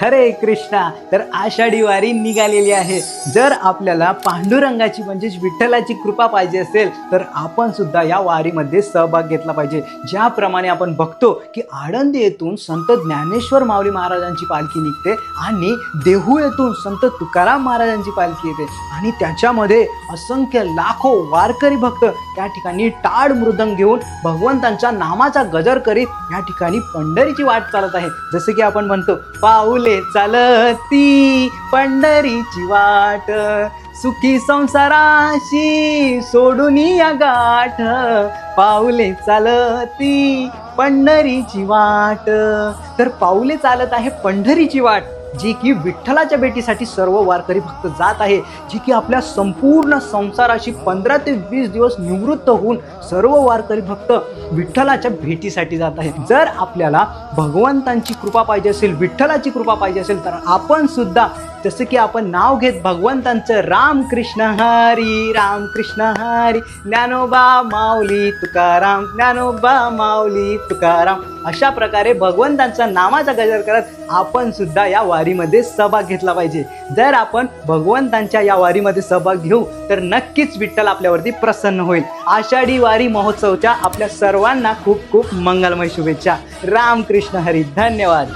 हरे कृष्णा. तर आषाढी वारी निघालेली आहे. जर आपल्याला पांडुरंगाची म्हणजेच विठ्ठलाची कृपा पाहिजे असेल तर आपण सुद्धा या वारीमध्ये सहभाग घेतला पाहिजे. ज्याप्रमाणे आपण बघतो की आळंदी येथून संत ज्ञानेश्वर माऊली महाराजांची पालखी निघते आणि देहू येथून संत तुकाराम महाराजांची पालखी येते आणि त्याच्यामध्ये असंख्य लाखो वारकरी भक्त त्या ठिकाणी टाळ मृदंग घेऊन भगवंतांच्या नामाचा गजर करीत या ठिकाणी पंढरीची वाट चालत आहे. जसं की आपण म्हणतो, पाऊले चालती पंढरीची वाट, सुखी संसाराशी सोडून या गाठ, पाऊले चालती पंढरीची वाट. तर पाऊले चालत आहे पंढरीची वाट, जी की विठ्ठलाच्या भेटीसाठी सर्व वारकरी भक्त जात आहे, जी की आपल्या संपूर्ण संसाराशी 15 ते 20 दिवस निवृत्त होऊन सर्व वारकरी भक्त विठ्ठलाच्या भेटीसाठी जात आहे. जर आपल्याला भगवंतांची कृपा पाहिजे असेल, विठ्ठलाची कृपा पाहिजे असेल तर आपण सुद्धा जसं की आपण नाव घेत भगवंतांचं रामकृष्ण हरी रामकृष्ण हरी, ज्ञानोबा माऊली तुकाराम, ज्ञानोबा माऊली तुकाराम, अशा प्रकारे भगवंतांचा नामाचा गजर करत आपण सुद्धा या वारीमध्ये सहभाग घेतला पाहिजे. जर आपण भगवंतांच्या या वारीमध्ये सहभाग घेऊ तर नक्कीच विठ्ठल आपल्यावरती प्रसन्न होईल. आषाढी वारी महोत्सवच्या आपल्या सर्वांना खूप खूप मंगलमय शुभेच्छा. रामकृष्ण हरी. धन्यवाद.